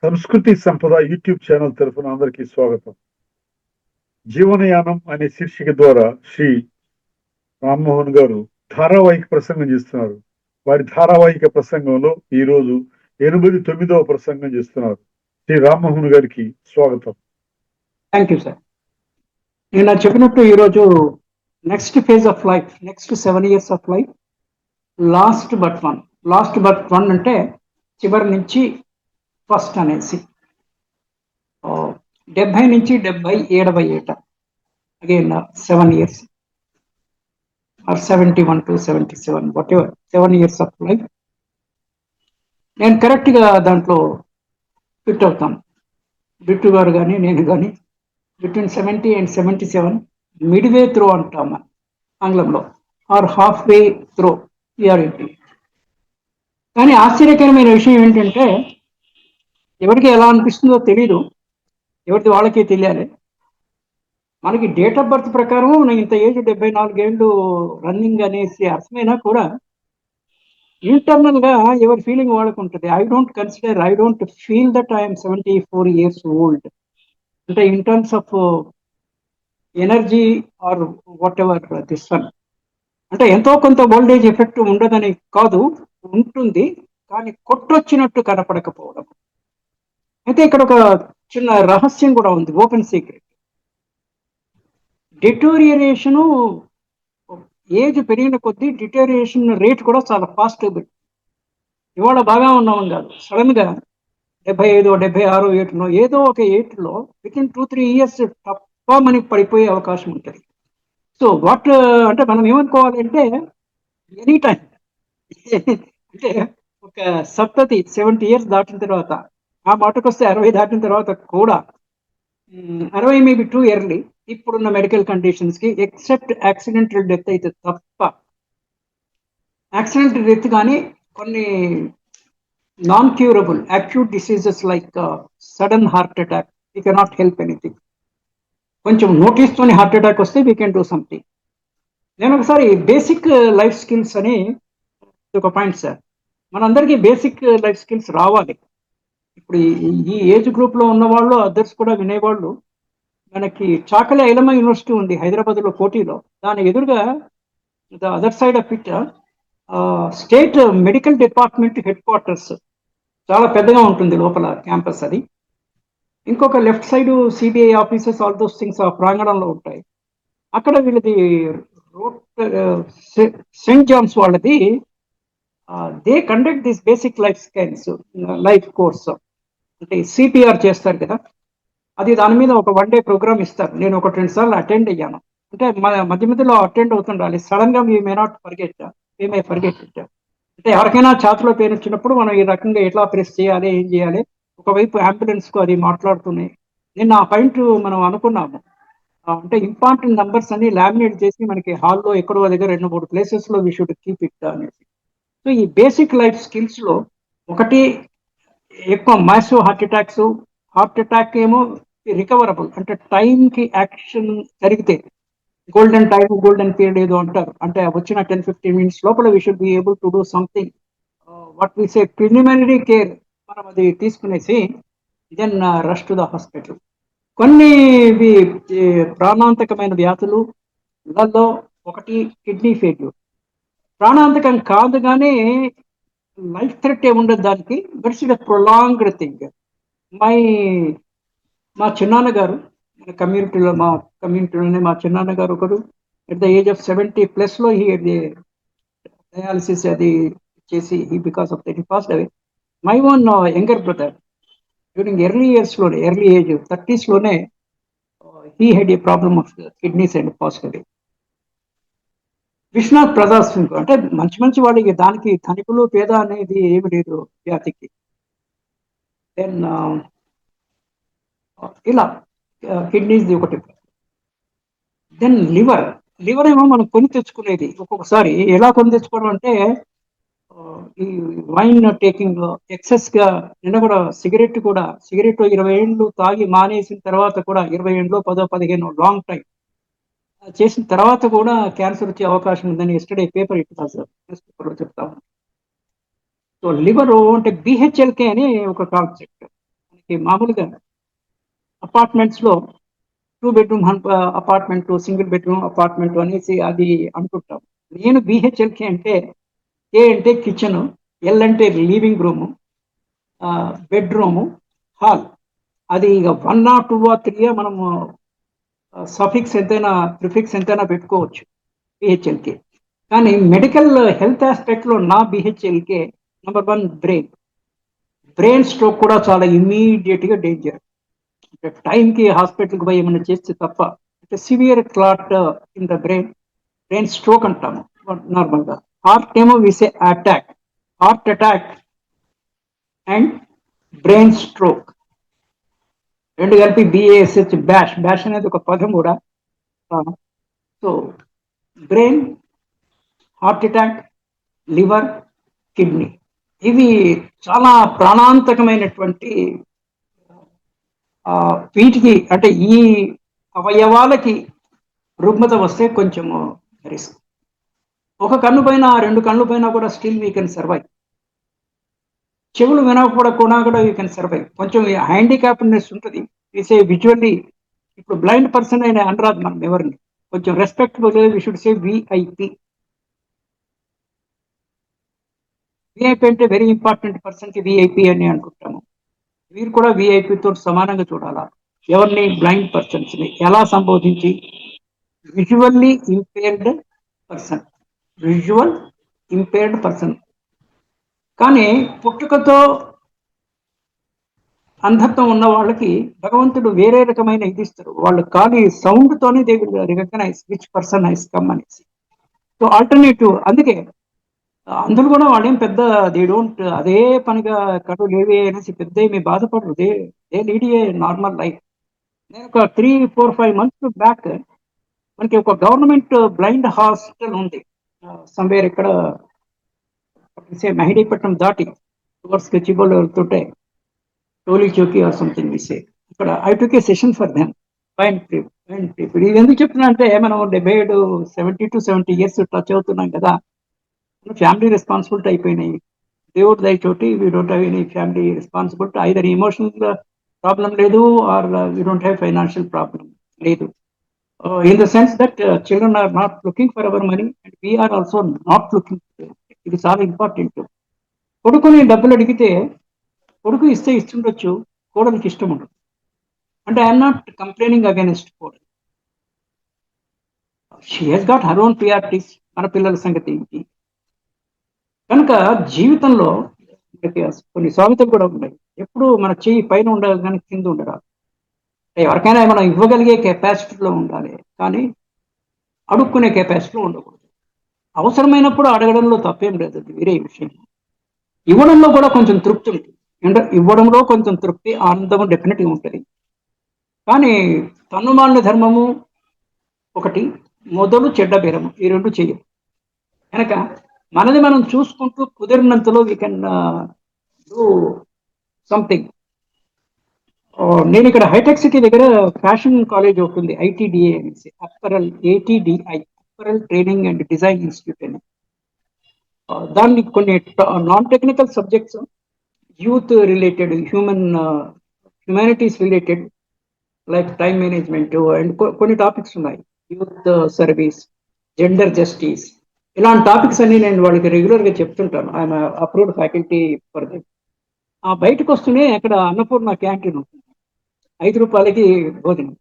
సంస్కృతి సంపద YouTube channel తరఫున అందరికీ స్వాగతం. జీవనయానం అనే శీర్షిక ద్వారా శ్రీ రామ్మోహన్ గారు ధారావాహిక ప్రసంగం చేస్తున్నారు. వారి ధారావాహిక ప్రసంగంలో ఈ రోజు 89వ ప్రసంగం చేస్తున్నారు. శ్రీ రామ్మోహన్ గారికి స్వాగతం. Thank you sir. నేను చెప్పినట్టు ఈరోజు next phase of life, next 7 years of life, last but one అంటే చివరి నుంచి ఫస్ట్ అనేసి 70 నుంచి 77 ఏట, again 7 years or 71 to 77, whatever, 7 years of life. నేను కరెక్ట్గా దాంట్లో ఫిట్ అవుతాను. బిట్టు గారు కానీ నేను కానీ బిట్వీన్ 70 and 77, మిడ్వే త్రో అంటాం ఆంగ్లంలో, ఆర్ హాఫ్ వే త్రో ఈఆర్ఎంపీ. కానీ ఆశ్చర్యకరమైన విషయం ఏంటంటే ఎవరికి ఎలా అనిపిస్తుందో తెలీదు, ఎవరిది వాళ్ళకే తెలియాలి. మనకి డేట్ ఆఫ్ బర్త్ ప్రకారం నేను ఇంత ఏజ్ 74 ఏళ్ళు రన్నింగ్ అనేసి అర్థమైనా కూడా ఇంటర్నల్గా ఎవరి ఫీలింగ్ వాళ్ళకు ఉంటుంది. I don't feel that I'm 74 years old. అంటే in terms of energy or whatever this one, అంటే ఎంతో కొంత ఓల్డేజ్ ఎఫెక్ట్ ఉండదని కాదు, ఉంటుంది, కానీ కొట్టొచ్చినట్టు కనపడకపోవడం. అయితే ఇక్కడ ఒక చిన్న రహస్యం కూడా ఉంది, ఓపెన్ సీక్రెట్. డిటోరియేషను ఏజ్ పెరిగిన కొద్దీ డిటోరియేషన్ రేట్ కూడా చాలా ఫాస్ట్. ఇవాళ బాగా ఉన్నామని కాదు, సడన్ గా 75, 76 ఏటనో ఏదో ఒక ఏట్లో వితిన్ 2-3 years తప్ప మనకి పడిపోయే అవకాశం ఉంటుంది. సో వాట్ అంటే మనం ఏమనుకోవాలంటే ఎనీ టైం అంటే ఒక సప్తతి 70 years దాటిన తర్వాత, ఆ మాటకు వస్తే 60 దాటిన తర్వాత కూడా 60 మేబీ టూ ఎర్లీ ఇప్పుడున్న మెడికల్ కండిషన్స్కి, ఎక్సెప్ట్ యాక్సిడెంటల్ డెత్ అయితే తప్ప. యాక్సిడెంటల్ డెత్ కానీ కొన్ని non curable acute diseases like sudden heart attack, we cannot help anything. కొంచెం నోటీస్తోని హార్ట్ అటాక్ వస్తే వీ కెన్ డూ సంథింగ్. నేను ఒకసారి బేసిక్ లైఫ్ స్కిల్స్ అని ఒక పాయింట్ సార్, మనందరికీ బేసిక్ లైఫ్ స్కిల్స్ రావాలి. ఇప్పుడు ఈ ఏజ్ గ్రూప్లో ఉన్నవాళ్ళు, అదర్స్ కూడా వినేవాళ్ళు, మనకి చాకలి ఐలమ్మ యూనివర్సిటీ ఉంది హైదరాబాద్లో, కోటిలో. దాని ఎదురుగా the other side of it state medical department head quarters చాలా పెద్దగా ఉంటుంది లోపల క్యాంపస్ అది. ఇంకొక left side CBI offices, all those things ఆ ప్రాంగణంలో ఉంటాయి. అక్కడ వీళ్ళది సెయింట్ జాన్స్ వాళ్ళది, they conduct this basic life skills life course. అంటే సిపిఆర్ చేస్తారు కదా, అది దాని మీద ఒక 1 day ప్రోగ్రామ్ ఇస్తారు. నేను 1-2 సార్లు అటెండ్ అయ్యాను. అంటే మధ్య మధ్యలో అటెండ్ అవుతుండాలి. సడన్ గా we may not forget, we may forget it. అంటే ఎవరికైనా ఛాతిలో పెయిన్ వచ్చినప్పుడు మనం ఈ రకంగా ఎట్లా ప్రెస్ చేయాలి, ఏం చేయాలి, ఒకవైపు అంబులెన్స్ కు అది మాట్లాడుతున్నాయి. నిన్న ఆ పాయింట్ మనం అనుకున్నాము, అంటే ఇంపార్టెంట్ నంబర్స్ అన్ని లామినేట్ చేసి మనకి హాల్లో ఎక్కడో దగ్గర 2-3 ప్లేసెస్ లో వీ షుడ్ కీప్ ఇట్ అనేసి. సో ఈ బేసిక్ లైఫ్ స్కిల్స్ లో ఒకటి, ఎక్కువ మ్యాసివ్ హార్ట్ అటాక్ ఏమో రికవరబుల్, అంటే టైంకి యాక్షన్ జరిగితే గోల్డెన్ టైం, గోల్డెన్ పీరియడ్ ఏదో అంటారు, అంటే వచ్చిన 10-15 minutes లోపల we should be able to do something, what we say preliminary care మనం అది తీసుకునేసి then rush to the hospital. కొన్ని ప్రాణాంతకమైన వ్యాధులు ఇళ్లలో, ఒకటి కిడ్నీ ఫెయిల్యూర్. ప్రాణాంతకం కాదు కానీ లైఫ్ థ్రెట్ ఏముండదు దానికి, but it's a prolonged thing. మా చిన్నాన్నగారు మా కమ్యూనిటీలోనే మా చిన్నాన్నగారు ఒకరు at the age of 70+ he dialysis అది చేసి because of that he passed away. My own younger brother during early age 30s he had a problem of kidneys and passed away. Vishwanath Prasad Singh అంటే మంచి వాడికి, దానికి ధనికులు పేద అనేది ఏమి లేదు జాతికి. దెన్ ఇలా కిడ్నీస్ది ఒకటి. దెన్ లివర్ ఏమో మనం కొని తెచ్చుకునేది. ఒక్కొక్కసారి ఎలా కొని తెచ్చుకోవడం అంటే ఈ వైన్ టేకింగ్ ఎక్సెస్ గా. నిన్న కూడా సిగరెట్ 20 ఏళ్ళు తాగి మానేసిన తర్వాత కూడా, 20 ఏళ్ళు 10-15 లాంగ్ టైం చేసిన తర్వాత కూడా క్యాన్సర్ వచ్చే అవకాశం ఉందని ఎస్టర్డే పేపర్ న్యూస్ పేపర్లో చెప్తా ఉన్నాను. సో లివర్ అంటే బిహెచ్ఎల్కే అని ఒక కాన్సెప్ట్, మామూలుగా అపార్ట్మెంట్స్ లో 2 bedroom apartment, single bedroom apartment అనేసి అది అనుకుంటాం. నేను బిహెచ్ఎల్కే అంటే ఏ అంటే కిచెన్, ఎల్ అంటే లివింగ్ రూము, బెడ్రూము, హాల్. అది ఇక 1 or 2 or 3 మనము సఫిక్స్ ఎంతైనా ప్రిఫిక్స్ ఎంతైనా పెట్టుకోవచ్చు బిహెచ్ఎల్కే. కానీ మెడికల్ హెల్త్ ఆస్పెక్ట్ లో నా బిహెచ్ఎల్కే నెంబర్ 1 బ్రెయిన్ స్ట్రోక్ కూడా చాలా ఇమ్మీడియట్ గా డేంజర్. అంటే టైంకి హాస్పిటల్కి పోయి ఏమైనా చేస్తే తప్ప, అంటే severe clot in the brain stroke అంటాము నార్మల్గా. హార్ట్ ఏమో విసే heart attack and brain stroke రెండు కలిపి బిఏఎస్హెచ్, బ్యాష్ అనేది ఒక పదం కూడా. So brain, heart attack, liver, kidney, ఇవి చాలా ప్రాణాంతకమైనటువంటి వీటికి, అంటే ఈ అవయవాలకి రుగ్మత వస్తే కొంచెము రిస్క్. ఒక కన్ను పైన, 2 కళ్ళు పైన కూడా స్టిల్ వీ కెన్ సర్వైవ్. చెవులు వినకపోవడం కూడా యూ కెన్ సర్వైవ్. కొంచెం హ్యాండిక్యాప్నెస్ ఉంటుంది. సే విజువల్లీ, ఇప్పుడు బ్లైండ్ పర్సన్ అయిన అనరాదు మనం ఎవరిని, కొంచెం respectable we should say VIP. VIP అంటే వెరీ ఇంపార్టెంట్ పర్సన్ కి విఐపి అని అనుకుంటాము. వీరు కూడా విఐపితో సమానంగా చూడాలా. ఎవరిని? బ్లైండ్ పర్సన్స్ ని. ఎలా సంబోధించి? Visually impaired person, visual impaired person. కానీ పుట్టుకతో అంధత్వం ఉన్న వాళ్ళకి భగవంతుడు వేరే రకమైన ఇది ఇస్తారు. వాళ్ళు ఖాళీ సౌండ్ తోనే they will recognise which person has come అనేసి. సో ఆల్టర్నేటివ్, అందుకే అందులో కూడా వాళ్ళేం పెద్ద దే డోంట్ అదే పనిగా కడు లేవే అనేసి పెద్ద ఏమి బాధపడరు. They lead a normal life. నేను ఒక 3, 4, 5 months బ్యాక్ మనకి ఒక గవర్నమెంట్ బ్లైండ్ హాస్పిటల్ ఉంది సంవేర్ ఇక్కడ మెహదీపట్నం దాటి టువర్డ్స్ గచ్చిబౌలి వెళ్తుంటే, టోలీ చౌకీ ఆర్ సంథింగ్ విసే, ఇక్కడ I took a session for them. Fine trip. ఇది ఎందుకు చెప్తున్నా అంటే, మనం 70 to 70 years టచ్ అవుతున్నాం కదా, ఫ్యామిలీ రెస్పాన్సిబిలిటీ అయిపోయినాయి. దేవుడు దయచోటి we don't have any family responsibility. Either emotional problem లేదు, or we don't have financial problem లేదు. In the sense that children are not looking for our money and we are also not looking. ఇది చాలా important. కొడుకుని డబ్బులు అడిగితే కొడుకు ఇస్తే ఇస్తుండొచ్చు, కోడలికి ఇష్టం ఉండదు. అంటే ఐఎమ్ నాట్ కంప్లైనింగ్ అగైనెస్ట్ కోడలు. She has got her own priorities. మన పిల్లల సంగతి ఏంటి? కనుక జీవితంలో కొన్ని సామెతలు కూడా ఉన్నాయి. ఎప్పుడు మన చెయ్యి పైన ఉండాలి కానీ కింద ఉండరాదు. ఎవరికైనా మనం ఇవ్వగలిగే కెపాసిటీలో ఉండాలి, కానీ అడుక్కునే కెపాసిటీలో ఉండకూడదు. అవసరమైనప్పుడు అడగడంలో తప్పేం లేదు, అది వేరే విషయం. ఇవ్వడంలో కూడా కొంచెం తృప్తి ఉంటుంది. అంటే ఇవ్వడంలో కొంచెం తృప్తి, ఆనందం డెఫినెట్గా ఉంటుంది. కానీ తన్నుమాలిన ధర్మము ఒకటి, మొదలు చెడ్డ బేరము, ఈ రెండు చెయ్యం. కనుక మనది మనం చూసుకుంటూ కుదిరినంతలో వీ కెన్ డూ సంథింగ్. నేను ఇక్కడ హైటెక్ సిటీ దగ్గర ఫ్యాషన్ కాలేజ్ ఒకటి ఉంది, ఐటీడీఏ అనేసి, అప్పరల్, ఏటీడిఐ, అప్పరల్ ట్రైనింగ్ అండ్ డిజైన్ ఇన్స్టిట్యూట్ అని. దాన్ని కొన్ని non technical subjects, youth related, humanities related, like time management and కొన్ని టాపిక్స్ ఉన్నాయి. యూత్ సర్వీస్, జెండర్ జస్టిస్, ఇలాంటి టాపిక్స్ అన్ని నేను వాళ్ళకి రెగ్యులర్గా చెప్తుంటాను. I'm approved faculty for that. బయటకు వస్తూనే అక్కడ అన్నపూర్ణ క్యాంటీన్ ఉంటుంది, 5 రూపాయలకి భోజనం.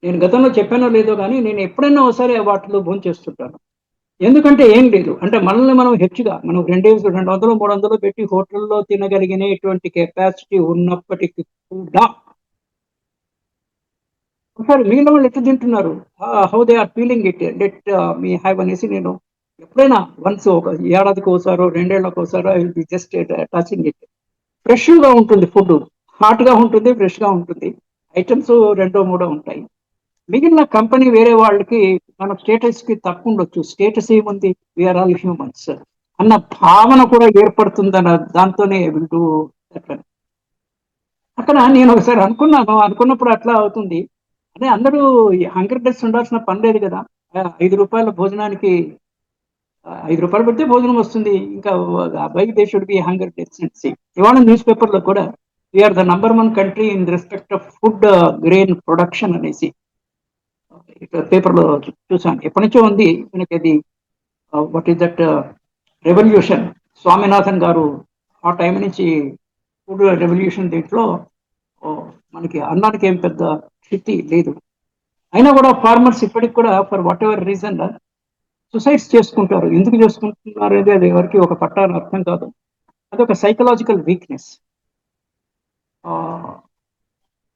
నేను గతంలో చెప్పానో లేదో కానీ నేను ఎప్పుడైనా ఒకసారి వాటిలో భోజనం చేస్తుంటాను. ఎందుకంటే ఏం లేదు, అంటే మనల్ని మనం హెచ్చుగా, మనం 200, 300 పెట్టి హోటల్లో తినగలిగినటువంటి కెపాసిటీ ఉన్నప్పటికీ కూడా ఒకసారి మిగిలిన వాళ్ళు ఎట్లా తింటున్నారు, how they are feeling it, let me have అనేసి నేను ఎప్పుడైనా వన్స్, ఒక ఏడాదికి ఒకసారో 2 ఏళ్లకు ఒకసారో I will be just touching it. ఫ్రెష్గా ఉంటుంది ఫుడ్, హాట్గా ఉంటుంది, ఫ్రెష్గా ఉంటుంది. ఐటమ్స్ 2, 3 ఉంటాయి. మిగిలిన కంపెనీ వేరే వాళ్ళకి మన స్టేటస్ కి తక్కువ ఉండొచ్చు. స్టేటస్ ఏముంది, వీఆర్ ఆల్ హ్యూమన్స్ అన్న భావన కూడా ఏర్పడుతుందన్న దాంతోనే వింటూ అక్కడ నేను ఒకసారి అనుకున్నప్పుడు అట్లా అవుతుంది. అదే అందరూ హంగర్ డ్రెస్ ఉండాల్సిన పని లేదు కదా. 5 రూపాయల భోజనానికి 5 రూపాయలు పెడితే భోజనం వస్తుంది. ఇంకా by they should be hunger dress. ఇవాళ న్యూస్ పేపర్లో కూడా we're the #1 country in respect of food grain production అనేసి పేపర్లో చూసాను. ఎప్పటి నుంచో ఉంది మనకి అది. What is that revolution, Swaminathan గారు ఆ టైం నుంచి ఫుడ్ రెవల్యూషన్ దీంట్లో మనకి అన్నానికి ఏం పెద్ద స్థితి లేదు. అయినా కూడా ఫార్మర్స్ ఇప్పటికి కూడా for what ever reason suicides చేసుకుంటారు. ఎందుకు చేసుకుంటున్నారు అనేది అది ఎవరికి ఒక పట్టాన అర్థం కాదు. అదొక సైకలాజికల్ వీక్నెస్.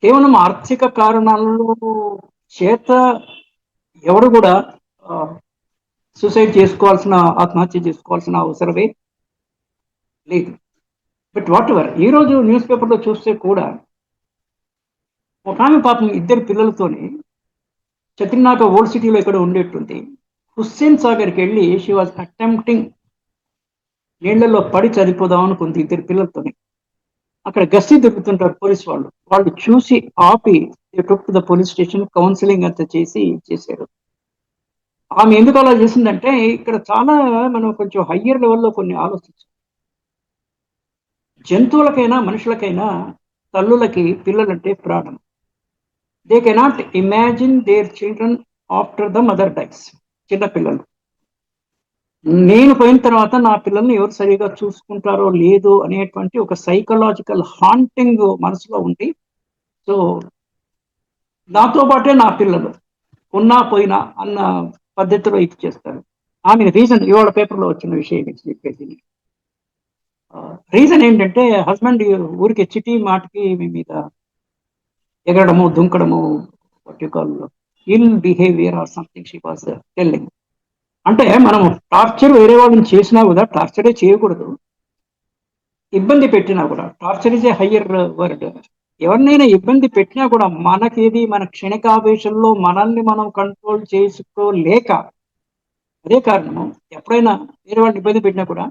కేవలం ఆర్థిక కారణాలలో చేత ఎవరు కూడా సూసైడ్ చేసుకోవాల్సిన, ఆత్మహత్య చేసుకోవాల్సిన అవసరమే లేదు. బట్ వాట్ ఎవర్, ఈరోజు న్యూస్ పేపర్లో చూస్తే కూడా ఒక ఆమె పాపం 2 పిల్లలతోని చత్రినాక ఓల్డ్ సిటీలో ఇక్కడ ఉండేట్టుంది, హుస్సేన్ సాగర్కి వెళ్ళి షీ వాజ్ అటెంప్టింగ్ నీళ్లలో పడి చనిపోదాం అనుకుంది 2 పిల్లలతోని. అక్కడ గస్తీ దొరుకుతుంటారు పోలీస్ వాళ్ళు, వాళ్ళు చూసి ఆపి took the police station, counselling అంతా చేశారు. ఆమె ఎందుకు అలా చేసిందంటే ఇక్కడ చాలా మనం కొంచెం హయ్యర్ లెవెల్లో కొన్ని ఆలోచించాం. జంతువులకైనా మనుషులకైనా తల్లులకి పిల్లలంటే ప్రాణం. They cannot imagine their children after the mother dies. చిన్న పిల్లలు, నేను పోయిన తర్వాత నా పిల్లల్ని ఎవరు సరిగా చూసుకుంటారో లేదు అనేటువంటి ఒక సైకలాజికల్ హాంటింగ్ మనసులో ఉంది. సో నాతో పాటే నా పిల్లలు ఉన్నా పోయినా అన్న పద్ధతిలో ఇది చేస్తారు. ఆమె రీజన్ ఇవాళ పేపర్లో వచ్చిన విషయం చెప్పేది. రీజన్ ఏంటంటే హస్బెండ్ ఊరికి చిటి మాటకి మీ మీద ఎగరడము, దుంకడము, what you call ill behaviour or something she was telling. అంటే మనం టార్చర్ వేరే వాళ్ళని చేసినా కూడా టార్చరే చేయకూడదు. ఇబ్బంది పెట్టినా కూడా, torture is a higher word. ఎవరినైనా ఇబ్బంది పెట్టినా కూడా మనకేది, మన క్షణికావేశంలో మనల్ని మనం కంట్రోల్ చేసుకోలేక, అదే కారణము ఎప్పుడైనా వేరే వాళ్ళని ఇబ్బంది పెట్టినా కూడా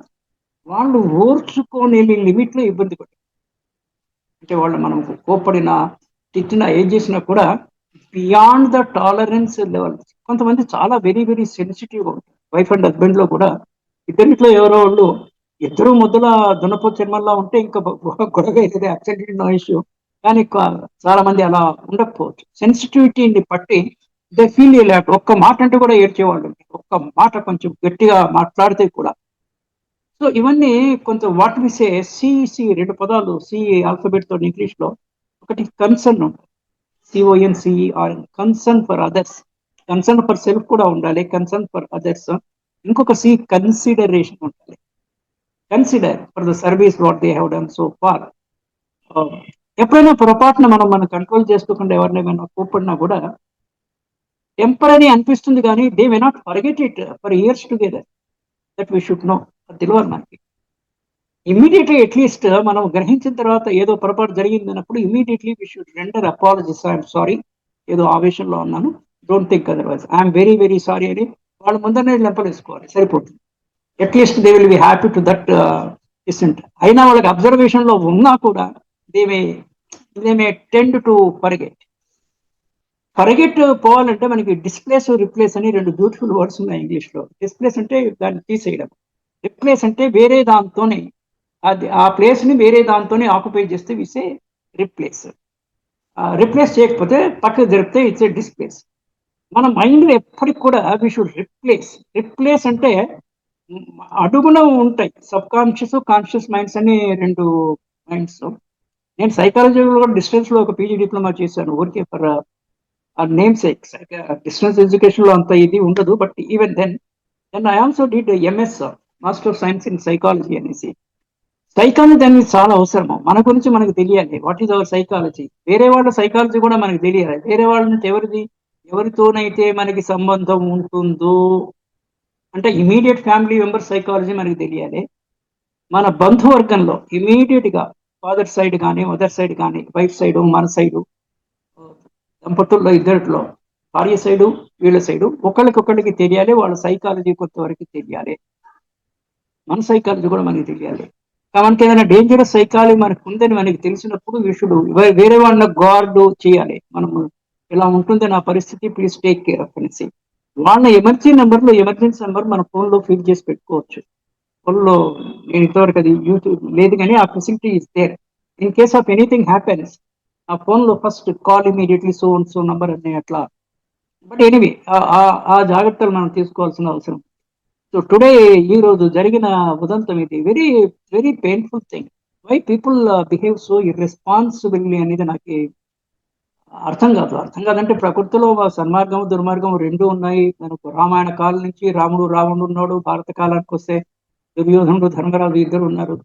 వాళ్ళు ఓర్చుకోని లిమిట్లో ఇబ్బంది పెట్టారు. అంటే వాళ్ళు మనం కోప్పడినా, తిట్టినా, ఏం చేసినా కూడా బియాండ్ ద టాలరెన్స్ లెవెల్. కొంతమంది చాలా వెరీ వెరీ సెన్సిటివ్గా ఉంటారు. వైఫ్ అండ్ హస్బెండ్లో కూడా ఇద్దరిట్లో ఎవరో వాళ్ళు ఇద్దరు ముద్దల దునపో చర్మల్లా ఉంటే ఇంకా గొడవ అయితే అబ్సల్యూట్లీ నో ఇష్యూ. కానీ చాలా మంది అలా ఉండకపోవచ్చు. సెన్సిటివిటీని బట్టి దే ఫీల్ ఇలాట్. ఒక్క మాట అంటే కూడా ఏడ్చేవాళ్ళు, ఒక్క మాట కొంచెం గట్టిగా మాట్లాడితే కూడా. సో ఇవన్నీ కొంత వాట్ వి సే సిసి 2 పదాలు సి ఆల్ఫబెట్ తో ఇంగ్లీష్ లో. ఒకటి కన్సర్న్ ఉంటుంది, CONCER, concern for others. Concern for self కూడా ఉండాలి, కన్సర్న్ ఫర్ అదర్స్. ఇంకొక సి కన్సిడరేషన్ ఉండాలి. Consider for the service what they have done so far. ఎప్పుడైనా పొరపాటున మనం కంట్రోల్ చేసుకోకుండా ఎవరినైనా కోప్పడినా కూడా టెంపరీ అనిపిస్తుంది, కానీ they may not forget it for years together. That we should know. తెలియదు మనకి. ఇమ్మీడియట్లీ అట్లీస్ట్ మనం గ్రహించిన తర్వాత ఏదో పొరపాటు జరిగింది అన్నప్పుడు immediately we should render apologies. I'm sorry, ఏదో ఆవేశంలో ఉన్నాను, don't think otherwise, I'm very very sorry అని వాళ్ళ ముందరనే లెంపలేసుకోవాలి, సరిపోతుంది. At least they will be happy to that extent. అయినా వాళ్ళకి అబ్జర్వేషన్ లో ఉన్నా కూడా they may tend to forget. Forget పోవాలంటే మనకి డిస్ప్లేస్, రిప్లేస్ అని 2 బ్యూటిఫుల్ వర్డ్స్ ఉన్నాయి ఇంగ్లీష్ లో. డిస్ప్లేస్ అంటే దాన్ని తీసేయడం, రిప్లేస్ అంటే వేరే దాంతోనే అది ఆ ప్లేస్ ని వేరే దాంతోనే ఆక్యుపై చేస్తే విసే రిప్లేస్. రిప్లేస్ చేయకపోతే పక్కకు జరిపితే ఇట్స్ ఏ డిస్ప్లేస్. మన మైండ్ ఎప్పటికి కూడా వి షుడ్ రిప్లేస్. రిప్లేస్ అంటే అడుగున ఉంటాయి సబ్ కాన్షియస్, కాన్షియస్ మైండ్స్ అని 2 మైండ్స్. నేను సైకాలజీలో కూడా డిస్టెన్స్ లో ఒక PG డిప్లొమా చేశాను, ఊరికే for name sake. Distance education లో అంత ఇది ఉండదు, but even then I also did MS, master of science in psychology అనేసి. సైకాలజీ అనేది చాలా అవసరము. మన గురించి మనకు తెలియాలి, వాట్ ఈజ్ అవర్ సైకాలజీ. వేరే వాళ్ళ సైకాలజీ కూడా మనకు తెలియాలి. వేరే వాళ్ళ నుంచి ఎవరితోనైతే మనకి సంబంధం ఉంటుందో, అంటే ఇమీడియట్ ఫ్యామిలీ మెంబర్ సైకాలజీ మనకి తెలియాలి. మన బంధువర్గంలో ఇమీడియట్ గా ఫాదర్ సైడ్ కానీ, మదర్ సైడ్ కానీ, వైఫ్ సైడు, మన సైడు, దంపతుల్లో ఇద్దరిలో భార్య సైడు, వీళ్ళ సైడు ఒకళ్ళకి తెలియాలి. వాళ్ళ సైకాలజీ కొంతవరకు తెలియాలి, మన సైకాలజీ కూడా మనకి తెలియాలి. మనకి ఏదైనా డేంజరస్ సైకాలజీ మనకు ఉందని మనకి తెలిసినప్పుడు విషుడు వేరే వాళ్ళ గార్డు చేయాలి. మనము ఇలా ఉంటుంది నా పరిస్థితి, ప్లీజ్ టేక్ కేర్ ఆఫ్ అనేసి. వాళ్ళ ఎమర్జెన్సీ నెంబర్ మన ఫోన్లో ఫీడ్ చేసి పెట్టుకోవచ్చు. ఫోన్లో నేను ఇంతవరకు అది యూట్యూబ్ లేదు, కానీ ఆ facility is there. In case of anything happens ఆ ఫోన్లో first call immediately so and so number అని అట్లా. బట్ ఎనీవే ఆ జాగ్రత్తలు మనం తీసుకోవాల్సిన అవసరం. సో టుడే ఈ రోజు జరిగిన ఉదంతం ఇది very very painful thing. Why people behave so irresponsibly అనేది నాకు అర్థం కాదు. అర్థం కాదంటే ప్రకృతిలో సన్మార్గం దుర్మార్గం రెండు ఉన్నాయి. మనకు రామాయణ కాలం నుంచి రాముడు రావణుడు ఉన్నాడు, భారత కాలానికి వస్తే దుర్యోధనుడు ధర్మరాజు ఇద్దరు ఉన్నారు.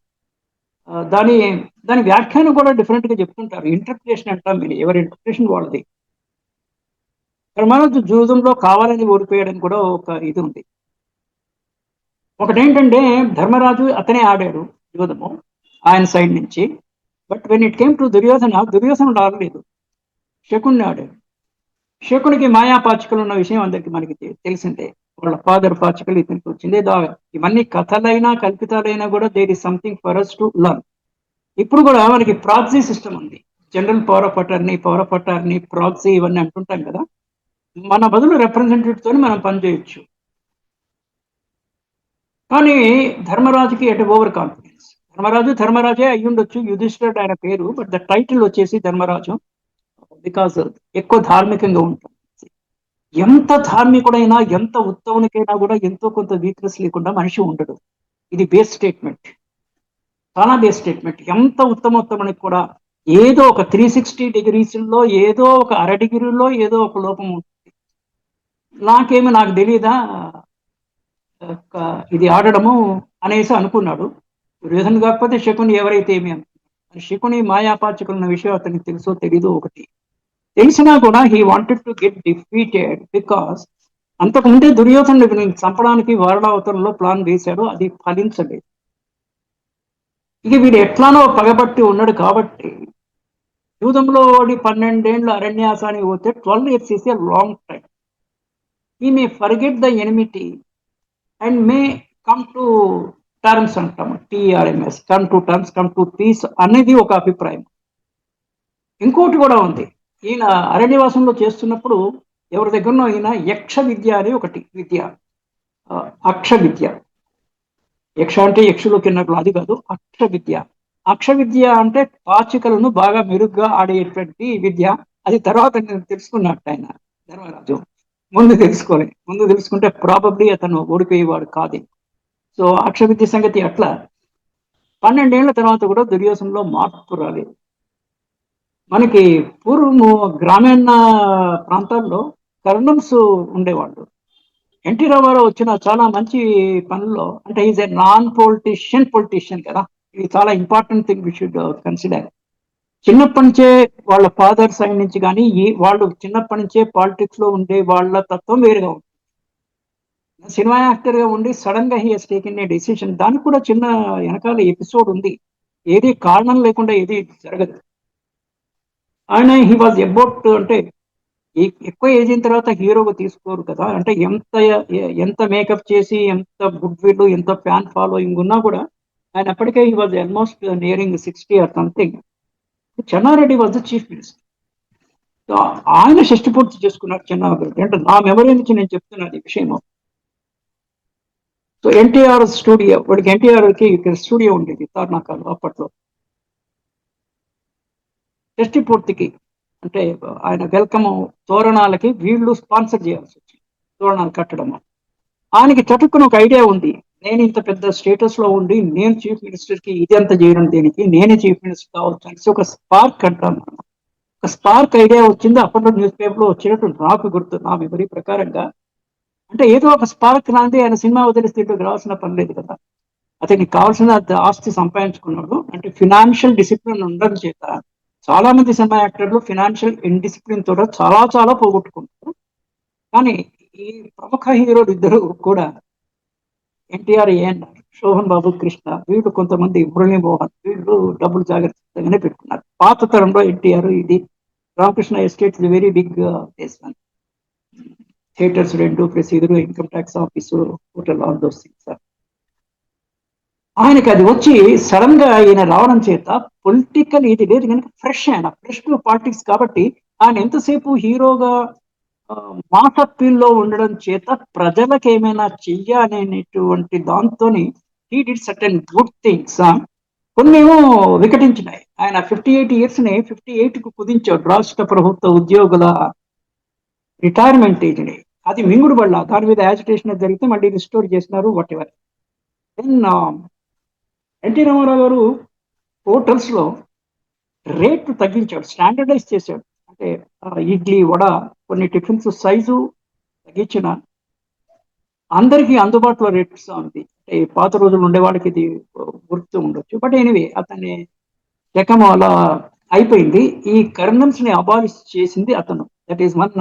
దాని దాని వ్యాఖ్యానం కూడా డిఫరెంట్ గా చెప్తుంటారు. ఇంటర్ప్రిటేషన్ అంటాం, మీరు ఎవరి ఇంటర్ప్రిటేషన్ వాళ్ళది. ధర్మరాజు జూదంలో కావాలని ఓడిపోయాడని కూడా ఒక ఇది ఉంది. ఒకటేంటంటే ధర్మరాజు అతనే ఆడాడు జూదము ఆయన సైడ్ నుంచి. But when it came to దుర్యోధనుడు ఆడలేదు, శకుని ఆడాడు. శకునికి మాయా పాచికలు ఉన్న విషయం అందరికి మనకి తెలిసిందే. వాళ్ళ ఫాదర్ పాచికలు ఇతనికి వచ్చిందే. ఇవన్నీ కథలైనా కల్పితాలైనా కూడా there is something for us to learn. ఇప్పుడు కూడా మనకి ప్రాక్సీ సిస్టమ్ ఉంది. General power of attorney proxy ఇవన్నీ అంటుంటాం కదా. మన బదులు రిప్రజెంటేటివ్ తోని మనం పనిచేయొచ్చు. కానీ ధర్మరాజుకి అంటే ఓవర్ కాన్ఫిడెన్స్. ధర్మరాజే అయ్యుండొచ్చు, యుధిష్ఠిరుడు ఆయన పేరు, బట్ ద టైటిల్ వచ్చేసి ధర్మరాజు. బికాస్ ఎక్కువ ధార్మికంగా ఉంటుంది. ఎంత ధార్మికుడైనా ఎంత ఉత్తమునికైనా కూడా ఎంతో కొంత వీక్నెస్ లేకుండా మనిషి ఉండడు. ఇది బేస్ స్టేట్మెంట్, చాలా బేస్ స్టేట్మెంట్. ఎంత ఉత్తమోత్తమునికి కూడా ఏదో ఒక 360 degrees ఏదో ఒక అరడిగ్రీలో ఏదో ఒక లోపం ఉంటుంది. నాకు తెలియదా ఇది ఆడడము అనేసి అనుకున్నాడు. దుర్యోధను కాకపోతే శకుని ఎవరైతే ఏమి అనుకున్నాడు. శకుని మాయాపాచకులున్న విషయం అతనికి తెలుసో తెలీదో ఒకటి. తెలిసినా కూడా he wanted to get defeated because అంతకుముందే దుర్యోధనుడిని చంపడానికి వారణావతంలో ప్లాన్ వేశాడు, అది ఫలించలేదు. ఇక వీడు ఎట్లానో పగబట్టి ఉన్నాడు కాబట్టి యూదంలో ఓడి 12 ఏళ్ళు అరణ్యాసానికి పోతే 12 years is a long time. ఈ may forget the enmity and may come to terms అంటాము, టీఆర్ఎంఎస్, కమ్ టు పీస్ అనేది ఒక అభిప్రాయం. ఇంకోటి కూడా ఉంది. ఈయన అరణ్యవాసంలో చేస్తున్నప్పుడు ఎవరి దగ్గరనో ఈయన యక్ష విద్య అని ఒకటి విద్య, అక్ష విద్య. యక్ష అంటే యక్షులు కిన్నట్లు అది కాదు, అక్ష విద్య అంటే పాచికలను బాగా మెరుగ్గా ఆడేటువంటి విద్య. అది తర్వాత నేను తెలుసుకున్నట్టు ఆయన ధర్మరాజు ముందు తెలుసుకుంటే ప్రాబబ్లీ అతను ఓడిపోయేవాడు కాదు. సో అక్ష విద్య సంగతి అట్లా. 12 ఏళ్ల తర్వాత కూడా దుర్యోధనలో మార్పు రాలేదు. మనకి పూర్వము గ్రామీణ ప్రాంతాల్లో కర్నల్స్ ఉండేవాళ్ళు. ఎన్టీ రామారావు వచ్చిన చాలా మంచి పనుల్లో అంటే ఈజ్ ఎ నాన్ పొలిటీషియన్ కదా. ఇది చాలా important thing we should consider. చిన్నప్పటి నుంచే వాళ్ళ ఫాదర్ సైడ్ నుంచి కానీ వాళ్ళు చిన్నప్పటి నుంచే పాలిటిక్స్ లో ఉండే వాళ్ళ తత్వం వేరుగా ఉంటుంది. సినిమా యాక్టర్ గా ఉండి సడన్ గా he has taken a decision. దానికి కూడా చిన్న వెనకాల ఎపిసోడ్ ఉంది. ఏది కారణం లేకుండా ఏది జరగదు. ఆయన హీ వాజ్ అబౌట్ అంటే ఎక్కువ ఏజ్ అయిన తర్వాత హీరోగా తీసుకోరు కదా. అంటే ఎంత మేకప్ చేసి ఎంత గుడ్ విల్ ఎంత ఫ్యాన్ ఫాలోయింగ్ ఉన్నా కూడా ఆయన అప్పటికే he was almost nearing 60 or something. Chenna Reddy was the chief minister. ఆయన షష్టి పూర్తి చేసుకున్నారు చెన్నారెడ్డి. అంటే నా మెమరీ నుంచి నేను చెప్తున్నాను ఈ విషయం. సో ఎన్టీఆర్ స్టూడియో, వాడికి ఎన్టీఆర్కి ఇక్కడ స్టూడియో ఉండేది తార్నాకాలు అప్పట్లో. షష్టి పూర్తికి అంటే ఆయన వెల్కమ్ తోరణాలకి వీళ్ళు స్పాన్సర్ చేయాల్సి వచ్చింది, తోరణాలు కట్టడం. ఆయనకి చటుక్కున ఒక ఐడియా ఉంది, నేను ఇంత పెద్ద స్టేటస్ లో ఉండి నేను చీఫ్ మినిస్టర్ కి ఇది అంత చేయడం దేనికి, నేనే చీఫ్ మినిస్టర్ కావచ్చు అనేసి ఒక స్పార్క్ అంటాను. ఒక స్పార్క్ ఐడియా వచ్చింది. అప్పట్లో న్యూస్ పేపర్ లో వచ్చినట్టు నాకు గుర్తు, నా మెమరీ ప్రకారంగా. అంటే ఏదో ఒక స్పార్క్ రాంది ఆయన సినిమా వదిలిస్తే రావాల్సిన పని లేదు కదా. అతనికి కావాల్సిన ఆస్తి సంపాదించుకున్నాడు. అంటే ఫినాన్షియల్ డిసిప్లిన్ ఉండడం చేత చాలా మంది సినిమా యాక్టర్లు ఫినాన్షియల్ ఇండిసిప్లిన్ తో చాలా చాలా పోగొట్టుకుంటారు. కానీ ఈ ప్రముఖ హీరోలు ఇద్దరు కూడా ఎన్టీఆర్, ఏఎన్ఆర్, శోభన్ బాబు, కృష్ణ, వీళ్ళు కొంతమంది మురళీమోహన్, వీళ్ళు డబ్బులు జాగ్రత్తగానే పెట్టుకున్నారు. పాత తరంలో ఎన్టీఆర్ ఇది Ramakrishna estate very big basement, theatres 2 plus ఎదురు income tax office, hotel, all those things. ఆయనకి అది వచ్చి సడన్ గా ఈయన రావడం చేత పొలిటికల్ ఇది లేదు కనుక ఫ్రెష్ టు పాలిటిక్స్ కాబట్టి ఆయన ఎంతసేపు హీరోగా మాస్ అప్పీల్లో ఉండడం చేత ప్రజలకు ఏమైనా చెయ్యాలనేటువంటి దాంతో he did certain good things. కొన్ని ఏమో వికటించినాయి. ఆయన 58 ఇయర్స్ని 58కు కుదించాడు రాష్ట్ర ప్రభుత్వ ఉద్యోగుల రిటైర్మెంట్ ఏజ్ని. అది మింగుడు పడల, దాని మీద యాజిటేషన్ జరిగితే మళ్ళీ రిస్టోర్ చేసినారు whatever. Then NT Rama Rao గారు హోటల్స్లో రేట్లు తగ్గించాడు, స్టాండర్డైజ్ చేశాడు. అంటే ఇడ్లీ, వడ, కొన్ని టిఫిన్స్ సైజు తగ్గించిన అందరికీ అందుబాటులో రేట్స్ ఉంది. అంటే పాత రోజులు ఉండే వాళ్ళకి ఇది గుర్తు ఉండొచ్చు. బట్ ఎనీవే అతన్ని శకం అలా అయిపోయింది. ఈ కర్నల్స్ ని అబాలిష్ చేసింది అతను. That is one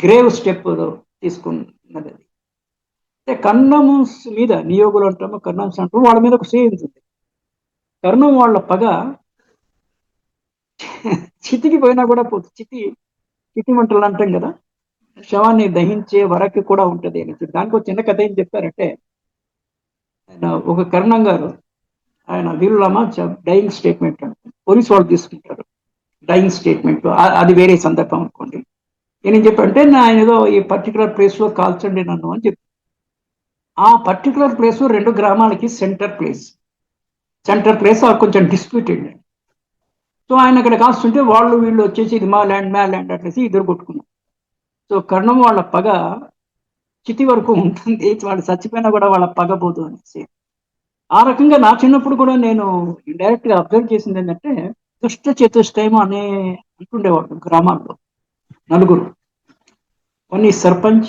grave step తీసుకున్నది. అంటే కర్నమ్స్ మీద, నియోగులు అంటాము, కర్నమ్స్ అంటాము, వాళ్ళ మీద ఒక సేమ్ ఉంది. కర్ణం వాళ్ళ పగ చితికి పోయినా కూడా పోతుంది. చితి మంటలు అంటాం కదా, శవాన్ని దహించే వరకు కూడా ఉంటుంది అని. దానికి ఒక చిన్న కథ ఏం చెప్పారంటే, ఆయన ఒక కర్ణం గారు, ఆయన వీరులమా డైయింగ్ స్టేట్మెంట్ అంటే పోలీస్ వాళ్ళు తీసుకుంటారు డైయింగ్ స్టేట్మెంట్, అది వేరే సందర్భం అనుకోండి. నేనేం చెప్పంటే, ఆయన ఏదో ఈ పర్టికులర్ ప్లేస్లో కాల్చండి నన్ను అని చెప్పి, ఆ పర్టికులర్ ప్లేస్ 2 గ్రామాలకి సెంటర్ ప్లేస్ కొంచెం డిస్ప్యూటెడ్. సో ఆయన అక్కడ కాస్తుంటే వాళ్ళు వీళ్ళు వచ్చేసి ఇది మా ల్యాండ్ అట్లేసి ఇద్దరు కొట్టుకున్నారు. సో కర్ణం వాళ్ళ పగ చితి వరకు ఉంటుంది, వాళ్ళు చచ్చిపోయినా కూడా వాళ్ళ పగ పోదు అనేసి. ఆ రకంగా నా చిన్నప్పుడు కూడా నేను డైరెక్ట్ గా అబ్జర్వ్ చేసింది ఏంటంటే, దుష్ట చతుష్టయం అనే అంటుండేవాడు గ్రామాల్లో. నలుగురు, one is sarpanch,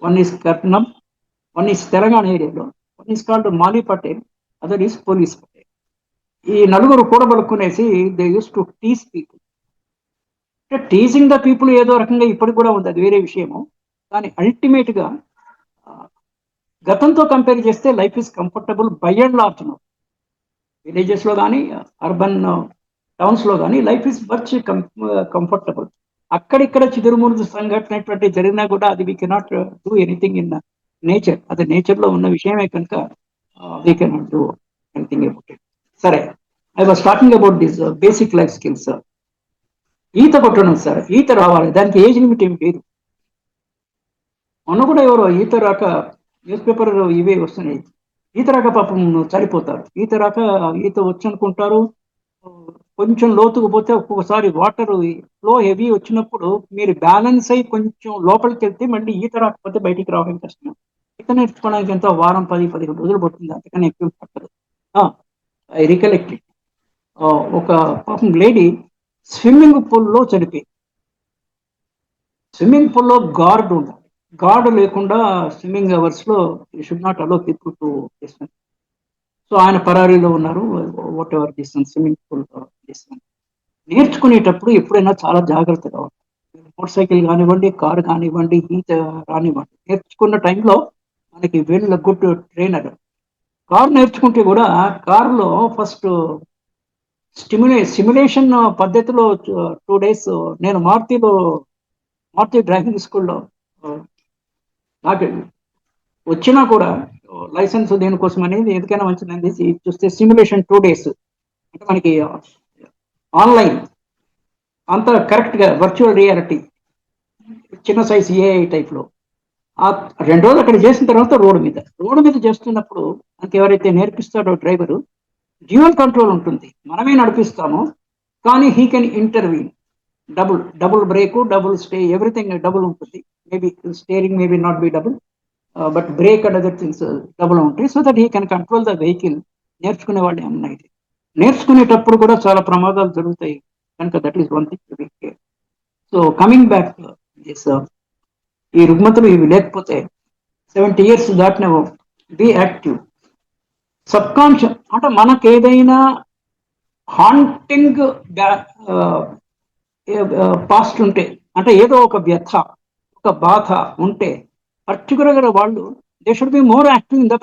one is karnam, one is Telangana ఏరియాలో, one is called Mali Patel, other is police Patel. ఈ నలుగురు కూడబలుక్కునేసి they use to tease people. అంటే టీజింగ్ ద పీపుల్ ఏదో రకంగా ఇప్పటికి కూడా ఉంది, అది వేరే విషయము. కానీ అల్టిమేట్ గా గతంతో కంపేర్ చేస్తే life is comfortable by and large. Villages లో కానీ అర్బన్ టౌన్స్ లో కానీ లైఫ్ ఇస్ మచ్ కంఫర్టబుల్. అక్కడిక్కడ చిదురుమురుదు సంఘటన జరిగినా కూడా అది we cannot do anything in nature. అది నేచర్ లో ఉన్న విషయమే కనుక we cannot do anything about it. సరే, I was talking about this basic life skills. ఈత కొట్టడం సార్, ఈత రావాలి, దానికి ఏజ్ లిమిట్ ఏం లేదు. మొన్న కూడా ఎవరో ఈత రాక, న్యూస్ పేపర్ ఇవే వస్తున్నాయి, ఈత రాక పాపం చనిపోతారు. ఈత వచ్చనుకుంటారు, కొంచెం లోతుకు పోతే ఒక్కొక్కసారి వాటర్ ఫ్లో హెవీ వచ్చినప్పుడు మీరు బ్యాలెన్స్ అయ్యి కొంచెం లోపలికి వెళ్తే మళ్ళీ ఈత రాకపోతే బయటికి రావడం కష్టం. ఈత నేర్చుకోవడానికి ఎంతో వారం 10-15 రోజులు పడుతుంది, అంతకన్నా ఎక్కువ పట్టదు. ఐ రికలెక్ట్, ఒక పాపం లేడీ స్విమ్మింగ్ పూల్లో చనిపోయి. స్విమ్మింగ్ పూల్లో గార్డ్ ఉండాలి, గార్డ్ లేకుండా స్విమ్మింగ్ అవర్స్ లో you should not allow people to swim. So ఆయన పరారీలో ఉన్నారు, whatever distance swimming pool distance. నేర్చుకునేటప్పుడు ఎప్పుడైనా చాలా జాగ్రత్తగా ఉంటారు. మోటార్ సైకిల్ కానివ్వండి, కారు కానివ్వండి, ఈత రానివ్వండి, నేర్చుకున్న టైంలో మనకి వెల్ గుడ్ ట్రైనర్. కారు నేర్చుకుంటే కూడా కారులో ఫస్ట్ సిమ్యులేషన్ పద్ధతిలో 2 days నేను మారుతి డ్రైవింగ్ స్కూల్లో నాకు వచ్చినా కూడా లైసెన్స్ దేనికోసం అనేది ఎందుకైనా మంచిది చూస్తే సిమ్యులేషన్ 2 days అంటే మనకి ఆన్లైన్ అంతా కరెక్ట్గా వర్చువల్ రియాలిటీ చిన్న సైజ్ ఏఐ టైప్లో. ఆ 2 రోజులు అక్కడ చేసిన తర్వాత రోడ్డు మీద చేస్తున్నప్పుడు మనకి ఎవరైతే నేర్పిస్తాడో డ్రైవరు, డ్యూయల్ కంట్రోల్ ఉంటుంది, మనమే నడిపిస్తాము, కానీ he can intervene. Double brake, double stay, everything double ఉంటుంది. Maybe steering maybe not be double, but brake and other things double ఉంటాయి. So that he can control the vehicle. నేర్చుకునే వాళ్ళు ఏమన్నా ఇది నేర్చుకునేటప్పుడు కూడా చాలా ప్రమాదాలు జరుగుతాయి కనుక that is one thing. So coming back this, ఈ రుగ్మతలు ఇవి లేకపోతే 70 years దాటిన బి యాక్టివ్. సబ్ కాన్షియస్ అంటే మనకు ఏదైనా హాంటింగ్ పాస్ట్ ఉంటే, అంటే ఏదో ఒక వ్యథ, ఒక బాధ ఉంటే పర్టికులర్గా వాళ్ళు they should be more active in the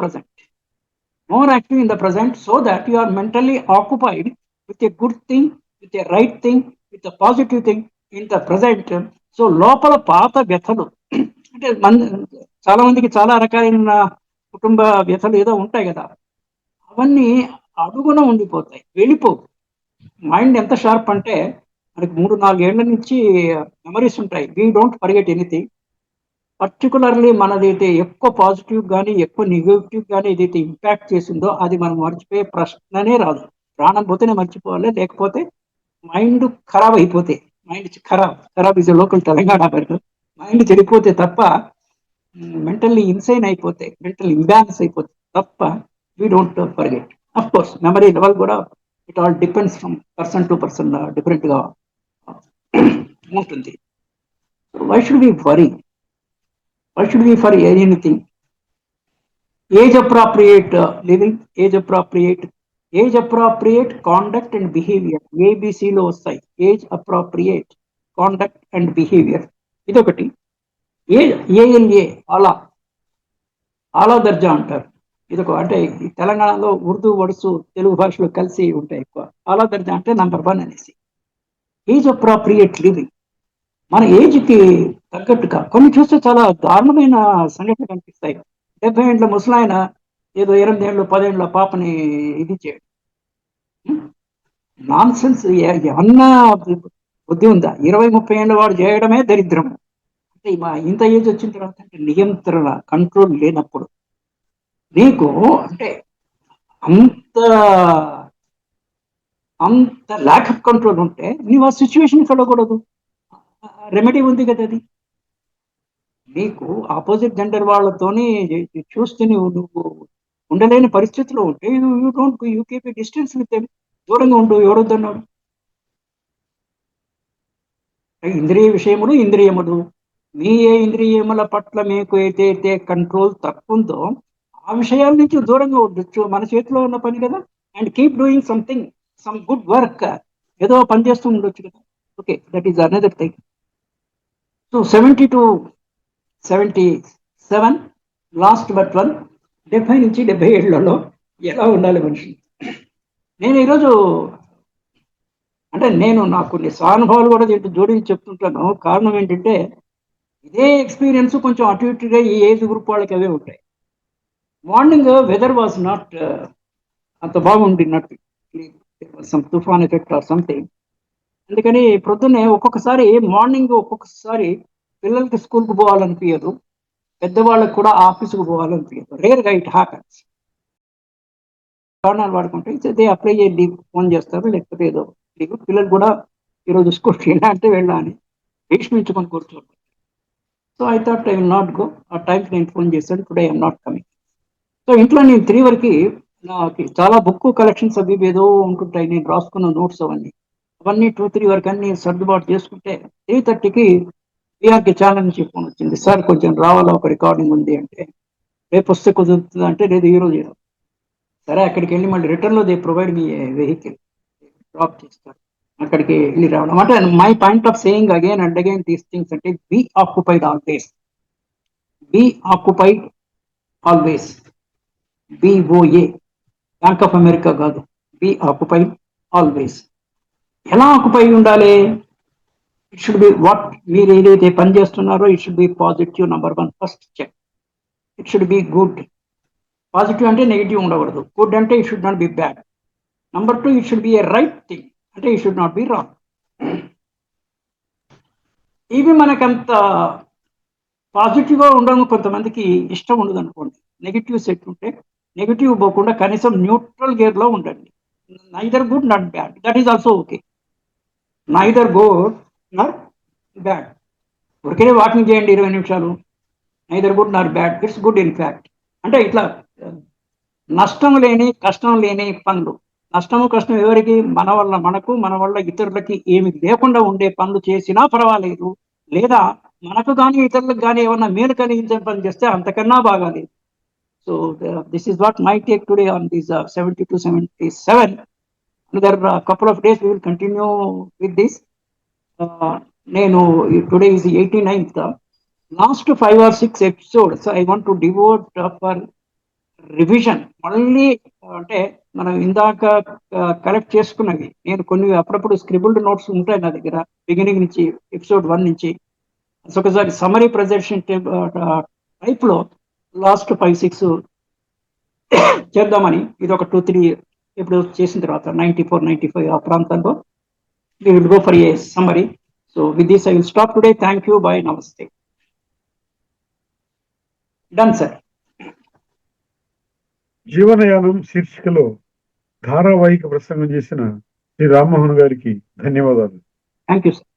present, so that you are mentally occupied with a good thing, with a right thing, with a positive thing in the present. So లోపల పాత వ్యథలు అంటే చాలా మందికి చాలా రకాలైన కుటుంబ వ్యథలు ఏదో ఉంటాయి కదా, అవన్నీ అడుగున ఉండిపోతాయి, వెళ్ళిపోవు. మైండ్ ఎంత షార్ప్ అంటే మనకి 3-4 ఏళ్ల నుంచి మెమరీస్ ఉంటాయి. We don't forget anything. Particularly మనదైతే ఎక్కువ పాజిటివ్ కానీ ఎక్కువ నెగిటివ్ కానీ ఏదైతే ఇంపాక్ట్ చేసిందో అది మనం మర్చిపోయే ప్రశ్ననే రాదు. ప్రాణం పోతేనే మర్చిపోవాలి, లేకపోతే మైండ్ ఖరాబ్ అయిపోతే, మైండ్ ఖరాబ్ ఇస్ లోకల్ తెలంగాణ పేరు, మైండ్ చెడిపోతే తప్ప, మెంటల్లీ ఇన్సైన్ అయిపోతే, మెంటల్ ఇంబ్యాలెన్స్ అయిపోతే తప్ప we don't forget. Of course memory level కూడా it all depends from person to person, different గా ఉంటుంది. Why should we worry? Why should we for anything? Age appropriate living, age appropriate conduct and behavior. ABC లో వస్తాయి. Age appropriate conduct and behaviour. ఇదొకటి. ALA ఆలా దర్జా అంటారు. ఇదొక, అంటే తెలంగాణలో ఉర్దూ వర్డ్స్ తెలుగు భాషలో కలిసి ఉంటాయి ఎక్కువ. ఆలా దర్జా అంటే నంబర్ 1 అనేసి. ఏజ్ అప్రోప్రియేట్ లివింగ్, మన ఏజ్కి తగ్గట్టుగా కొన్ని చూస్తే చాలా దారుణమైన సంఘటనలు కనిపిస్తాయి. 70 ఏళ్ళ ముసలాయన ఏదో 8 ఏళ్ళు 10 ఏళ్ళ పాపని ఇది చేయడం, నాన్ సెన్స్. ఏమన్నా బుద్ధి ఉందా? 20-30 ఏళ్ళ వాడు చేయడమే దరిద్రం. అంటే ఇంత ఏజ్ వచ్చిన తర్వాత అంటే నియంత్రణ, కంట్రోల్ లేనప్పుడు నీకు అంటే అంత అంత ల్యాక్ ఆఫ్ కంట్రోల్ ఉంటే నీవు ఆ సిచ్యువేషన్కి వెళ్ళకూడదు. రెమెడీ ఉంది కదా అది. నీకు ఆపోజిట్ జెండర్ వాళ్ళతోని చూస్తే నువ్వు ఉండలేని పరిస్థితిలో ఉంటే you keep a distance with them, దూరంగా ఉండు. ఎవరొద్దన్నాడు? ఇంద్రియ విషయములు ఇంద్రియములు, మీ ఏ ఇంద్రియముల పట్ల మీకు ఏదైతే కంట్రోల్ తక్కువ ఉందో ఆ విషయాల నుంచి దూరంగా ఉండొచ్చు. మన చేతిలో ఉన్న పని కదా. And keep doing something, some good work, ఏదో పని చేస్తూ ఉండొచ్చు కదా. Okay, that is another thing. So 70 to 77, last but 1, 70 నుంచి 70 ఏళ్లలో ఎలా ఉండాలి మనిషి? నేను ఈరోజు అంటే నాకు కొన్ని సానుభవాలు కూడా జోడించి చెప్తుంటాను. కారణం ఏంటంటే ఇదే ఎక్స్పీరియన్స్ కొంచెం అటు ఇటుగా ఈ ఏజ్ గ్రూప్ వాళ్ళకి అవే ఉంటాయి. మార్నింగ్ వెదర్ వాజ్ నాట్ అంత బాగుండినట్టు, సమ్ తుఫాన్ ఎఫెక్ట్ ఆర్ సంథింగ్. అందుకని ప్రొద్దున్నే ఒక్కొక్కసారి మార్నింగ్ ఒక్కొక్కసారి పిల్లలకి స్కూల్కి పోవాలనిపించదు, పెద్దవాళ్ళకి కూడా ఆఫీసుకు పోవాలనిపించదు. రేర్గా ఇట్ హ్యాపెన్స్. కారణాలు వాడుకుంటే దే అప్లై చేసి ఫోన్ చేస్తారు, లేకపోతే ఏదో లీవ్. పిల్లలు కూడా ఈరోజు స్కూల్కి వెళ్ళా అంటే వెళ్ళా అని భీష్మించుకొని కూర్చోరు. So I thought I will not go. ఆ టైంకి నేను ఫోన్ చేశాను, today I'm not coming. So ఇంట్లో నేను 3 వరకు నాకు చాలా బుక్ కలెక్షన్స్ అవి ఏదో ఉంటుంటాయి, నేను రాసుకున్న నోట్స్ అవన్నీ 2-3 వరకు అన్ని సర్దుబాటు చేసుకుంటే 3:30కి పిఆర్కి ఛానల్ నుంచి ఫోన్ వచ్చింది. సార్ కొంచెం రావాలా, ఒక రికార్డింగ్ ఉంది అంటే. రేపు వస్తే కుదురుతుంది అంటే, లేదు ఈరోజు. సరే, అక్కడికి వెళ్ళి మళ్ళీ రిటర్న్లో they provide me vehicle, drop చేస్తారు. అక్కడికి వెళ్ళి రావడం అంటే my point of saying again and again these things అంటే be occupied always, be occupied always. BOA, bank of America కాదు, బీ ఆక్యుపైడ్ ఆల్వేస్. ఎలా ఆక్యుపై ఉండాలి? ఇట్ షుడ్ బి వాట్, మీరు ఏదైతే పని చేస్తున్నారో it should be positive. Number 1 first check. It should be good. Positive అంటే negative ఉండకూడదు. Good అంటే it should not B bad. Number 2, it should be a right thing, అంటే it should not be wrong. ఇవి మనకంత పాజిటివ్గా ఉండడం కొంతమందికి ఇష్టం ఉండదు అనుకోండి. నెగిటివ్ సెట్ ఉంటే నెగిటివ్ పోకుండా కనీసం న్యూట్రల్ గేర్లో ఉండండి. Neither good not bad, that is also okay. Neither good not bad. ఊరికే వాకింగ్ చేయండి 20 నిమిషాలు, neither good not bad, it's good in fact. అంటే ఇట్లా నష్టం లేని కష్టం లేని పనులు. నష్టము కష్టం ఎవరికి? మన వల్ల మనకు, మన వల్ల ఇతరులకి ఏమి లేకుండా ఉండే పనులు చేసినా పర్వాలేదు, లేదా మనకు కానీ ఇతరులకు కానీ ఏమన్నా మేలు కలిగించే పని చేస్తే అంతకన్నా బాగాలేదు. So this is what my take today on this 70 to 77. Another couple of days we will continue with this. నేను today is 89th. Last 5 or 6 episodes I want to devote for revision. మళ్ళీ అంటే మనం ఇందాక collect చేసుకున్నవి, నేను కొన్ని అప్పుడప్పుడు scribbled notes ఉంటాయి నా దగ్గర, బిగినింగ్ నుంచి ఎపిసోడ్ 1 నుంచి. ఒకసారి సమరీ ప్రజెంటేషన్ టైప్లో లాస్ట్ 5-6 చేద్దామని, ఇది ఒక 2-3 ఇప్పుడు చేసిన తర్వాత 94-95 ఆ ప్రాంతంలో we will go for a summary. So with this I will stop today. Thank you. Bye. Namaste. Done sir. జీవనయానం శీర్షికలో ధారావాహిక ప్రసంగం చేసిన శ్రీ రామ్మోహన్ గారికి ధన్యవాదాలు. Thank you sir.